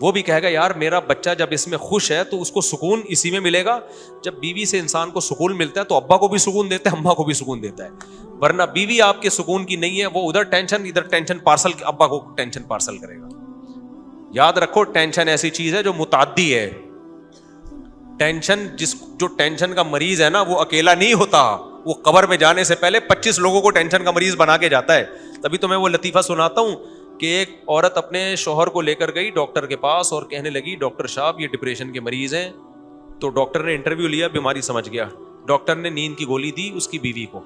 وہ بھی کہے گا یار میرا بچہ جب اس میں خوش ہے تو اس کو سکون اسی میں ملے گا. جب بیوی سے انسان کو سکون ملتا ہے تو ابا کو بھی سکون دیتا ہے, اماں کو بھی سکون دیتا ہے. ورنہ بیوی آپ کے سکون کی نہیں ہے, وہ ادھر ٹینشن پارسل, ابا کو ٹینشن پارسل کرے گا. یاد رکھو ٹینشن ایسی چیز ہے جو متعدی ہے. ٹینشن جو ٹینشن کا مریض ہے نا وہ اکیلا نہیں ہوتا, وہ قبر میں جانے سے پہلے 25 لوگوں کو ٹینشن کا مریض بنا کے جاتا ہے. تبھی تو میں وہ لطیفہ سناتا ہوں کہ ایک عورت اپنے شوہر کو لے کر گئی ڈاکٹر کے پاس اور کہنے لگی ڈاکٹر صاحب یہ ڈپریشن کے مریض ہیں. تو ڈاکٹر نے انٹرویو لیا, بیماری سمجھ گیا. ڈاکٹر نے نیند کی گولی دی اس کی بیوی کو.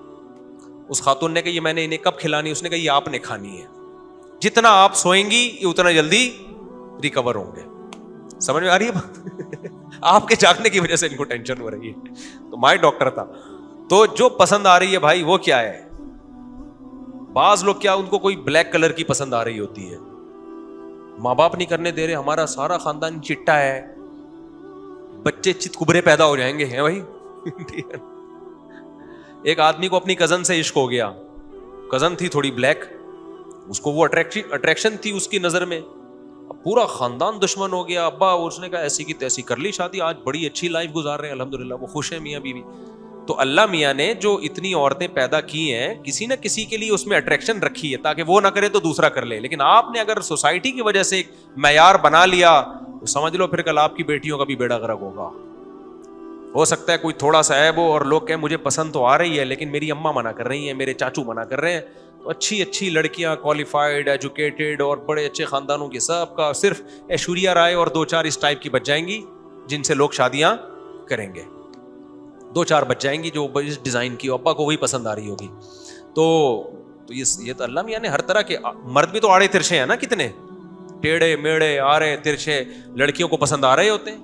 اس خاتون نے کہا یہ میں نے انہیں کب کھلانی؟ اس نے کہا یہ آپ نے کھانی ہے. جتنا آپ سوئیں گی یہ اتنا جلدی ریکور ہوں گے. سمجھ میں آ رہی ہے بات؟ آپ کے جاگنے کی وجہ سے ان کو ٹینشن ہو رہی ہے. تو مائی ڈاکٹر تھا. تو جو پسند آ رہی ہے بھائی وہ کیا ہے؟ بعض لوگ کیا ان کو کوئی بلیک کلر کی پسند آ رہی ہوتی ہے, ماں باپ نہیں کرنے دے رہے, ہمارا سارا خاندان چٹا ہے, بچے چت کبرے پیدا ہو جائیں گے ہیں بھائی. ایک آدمی کو اپنی کزن سے عشق ہو گیا, کزن تھی تھوڑی بلیک, اس کو وہ اٹریکشن تھی اس کی نظر میں. اب پورا خاندان دشمن ہو گیا. ابا اس نے کہا ایسی کی تیسی کر لی شادی, آج بڑی اچھی لائف گزار رہے ہیں الحمدللہ, وہ خوش ہیں میاں بیوی. تو اللہ میاں نے جو اتنی عورتیں پیدا کی ہیں کسی نہ کسی کے لیے اس میں اٹریکشن رکھی ہے تاکہ وہ نہ کرے تو دوسرا کر لے. لیکن آپ نے اگر سوسائٹی کی وجہ سے ایک معیار بنا لیا تو سمجھ لو پھر کل آپ کی بیٹیوں کا بھی بیڑا غرق ہوگا. ہو سکتا ہے کوئی تھوڑا سا عیب ہو اور لوگ کہیں مجھے پسند تو آ رہی ہے لیکن میری اماں منع کر رہی ہیں, میرے چاچو منع کر رہے ہیں. تو اچھی لڑکیاں کوالیفائڈ ایجوکیٹڈ اور بڑے اچھے خاندانوں کی, سب کا صرف ایشوریا رائے اور 2-4 اس ٹائپ کی بچ جائیں گی جن سے لوگ شادیاں کریں گے. 2-4 بچ جائیں گی جو اس ڈیزائن کی, ابا کو وہی پسند آ رہی ہوگی. تو یہ تو اللہ میاں نے ہر طرح کے, مرد بھی تو آڑے ترچھے ہیں نا, کتنے ٹیڑھے میڑے آڑے ترچھے لڑکیوں کو پسند آ رہے ہوتے ہیں.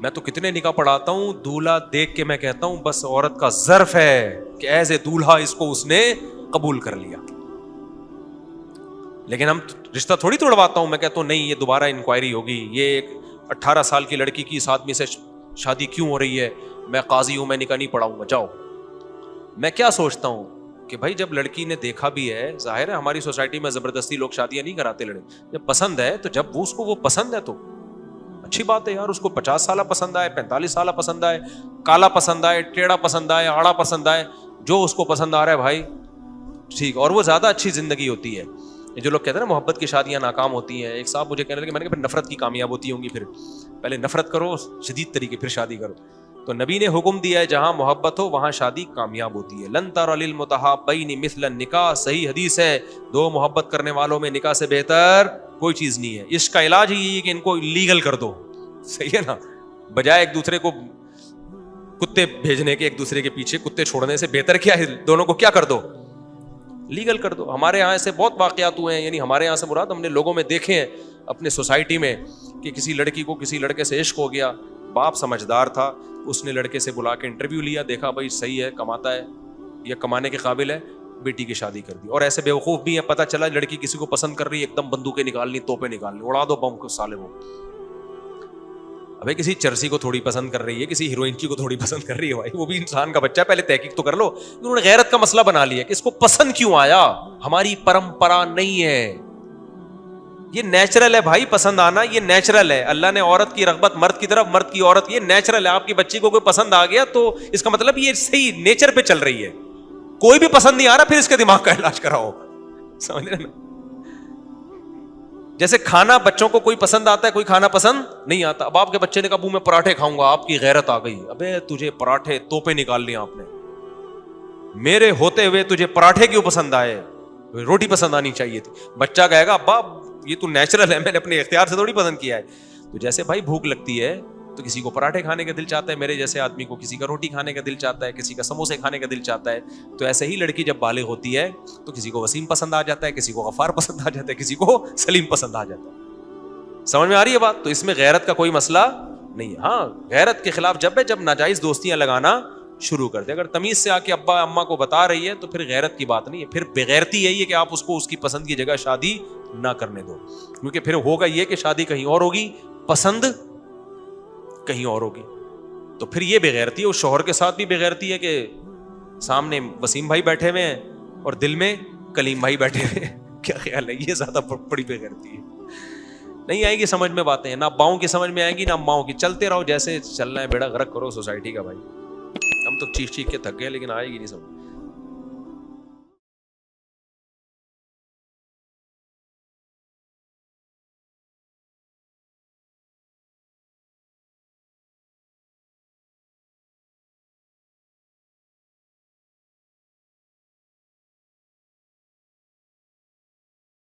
میں تو کتنے نکاح پڑھاتا ہوں, دولہا دیکھ کے میں کہتا ہوں بس عورت کا ظرف ہے کہ ایز اے دولہا اس کو اس نے قبول کر لیا. لیکن ہم رشتہ تھوڑی توڑواتا ہوں, میں کہتا ہوں نہیں یہ دوبارہ انکوائری ہوگی, یہ ایک 18 سال کی لڑکی کی اس آدمی سے شادی کیوں ہو رہی ہے, میں قاضی ہوں, میں نکاح نہیں پڑھاؤں گا, جاؤ. میں کیا سوچتا ہوں کہ بھائی جب لڑکی نے دیکھا بھی ہے, ظاہر ہے ہماری سوسائٹی میں زبردستی لوگ شادیاں نہیں کراتے لڑے, جب پسند ہے تو جب اس کو وہ پسند ہے تو اچھی بات ہے یار. اس کو 50 سالہ پسند آئے, 45 سالہ پسند آئے, کالا پسند آئے, ٹیڑھا پسند آئے, آڑا پسند آئے, جو اس کو پسند آ رہا ہے بھائی ٹھیک. اور وہ زیادہ اچھی زندگی ہوتی ہے. جو لوگ کہتے ہیں نا محبت کی شادیاں ناکام ہوتی ہیں, ایک صاحب مجھے کہنے لگے, میں نے کہا پھر نفرت کی کامیاب ہوتی ہوں گی, پھر پہلے نفرت کرو شدید طریقے پھر شادی کرو. تو نبی نے حکم دیا ہے جہاں محبت ہو وہاں شادی کامیاب ہوتی ہے. لن تر للمتحابین مثل النکاح, صحیح حدیث ہے, 2 محبت کرنے والوں میں نکاح سے بہتر کوئی چیز نہیں ہے. اس کا علاج ہی کہ ان کو لیگل کر دو, صحیح ہے نا, بجائے ایک دوسرے کو کتے بھیجنے کے, ایک دوسرے کے پیچھے کتے چھوڑنے سے بہتر کیا ہے دونوں کو کیا کر دو, لیگل کر دو. ہمارے یہاں ایسے بہت واقعات ہوئے ہیں, یعنی ہمارے یہاں سے مراد ہم نے لوگوں میں دیکھے ہیں اپنے سوسائٹی میں کہ کسی لڑکی کو کسی لڑکے سے عشق ہو گیا, باپ سمجھدار تھا, اس نے لڑکے سے بلا کے انٹرویو لیا, دیکھا بھائی صحیح ہے, کماتا ہے یا کمانے کے قابل ہے, بیٹی کی شادی کر دی. اور ایسے بیوقوف بھی ہیں, پتہ چلا لڑکی کسی کو پسند کر رہی ہے, ایک دم بندوقیں نکالنی, توپیں نکالنی, اڑا دو بم کو سالے. وہ ابھی کسی چرسی کو تھوڑی پسند کر رہی ہے, کسی ہیروئن کو تھوڑی پسند کر رہی ہے, بھائی وہ بھی انسان کا بچہ ہے, پہلے تحقیق تو کر لو. انہوں نے غیرت کا مسئلہ بنا لیا کہ اس کو پسند کیوں آیا, ہماری پرمپرا نہیں ہے, یہ نیچرل ہے بھائی, پسند آنا یہ نیچرل ہے. اللہ نے عورت کی رغبت مرد کی طرف, مرد کی عورت, یہ نیچرل ہے. آپ کی بچی کو کوئی پسند آ گیا تو اس کا مطلب یہ صحیح نیچر پہ چل رہی ہے. کوئی بھی پسند نہیں آ رہا پھر اس کے دماغ کا علاج کراؤ, سمجھ رہے نا. جیسے کھانا بچوں کو کوئی پسند آتا ہے, کوئی کھانا پسند نہیں آتا. اب آپ کے بچے نے کہا میں پراٹھے کھاؤں گا, آپ کی غیرت آ گئی, ابے تجھے پراٹھے توپے نکال لیا آپ نے, میرے ہوتے ہوئے تجھے پراٹھے کیوں پسند آئے, روٹی پسند آنی چاہیے تھی. بچہ کہے گا ابا یہ تو نیچرل ہے, میں نے اپنے اختیار سے تھوڑی پسند کیا ہے. تو جیسے بھائی بھوک لگتی ہے تو کسی کو پراٹھے کھانے کا دل چاہتا ہے, میرے جیسے آدمی کو کسی کا روٹی کھانے کا دل چاہتا ہے, کسی کا سموسے کھانے کا دل چاہتا ہے. تو ایسے ہی لڑکی جب بالغ ہوتی ہے تو کسی کو وسیم پسند آ جاتا ہے, کسی کو غفار پسند آ جاتا ہے, کسی کو سلیم پسند آ جاتا ہے. سمجھ میں آ رہی ہے بات؟ تو اس میں غیرت کا کوئی مسئلہ نہیں ہے. ہاں غیرت کے خلاف جب ہے جب ناجائز دوستیاں لگانا شروع کر دے. اگر تمیز سے آ کے ابا اماں کو بتا رہی ہے تو پھر غیرت کی بات نہیں ہے, پھر بغیرتی یہی ہے کہ آپ اس کو اس کی پسند کی جگہ شادی نہ کرنے دو, کیونکہ پھر ہوگا یہ کہ شادی کہیں اور ہوگی, پسند کہیں اور ہوگی. تو پھر یہ بغیرتی ہے. اس شوہر کے ساتھ بھی بغیرتی ہے کہ سامنے وسیم بھائی بیٹھے ہوئے ہیں اور دل میں کلیم بھائی بیٹھے ہوئے ہیں. کیا خیال ہے, یہ زیادہ بڑی بغیرتی ہے. نہیں آئے گی سمجھ میں باتیں, نہ باؤں کی سمجھ میں آئیں گی نہ ماؤں کی. چلتے رہو جیسے چلنا ہے, بیڑا غرق کرو سوسائٹی کا. بھائی ہم تو چیخ چیخ کے تھک گئے لیکن آئے گی نہیں سمجھ.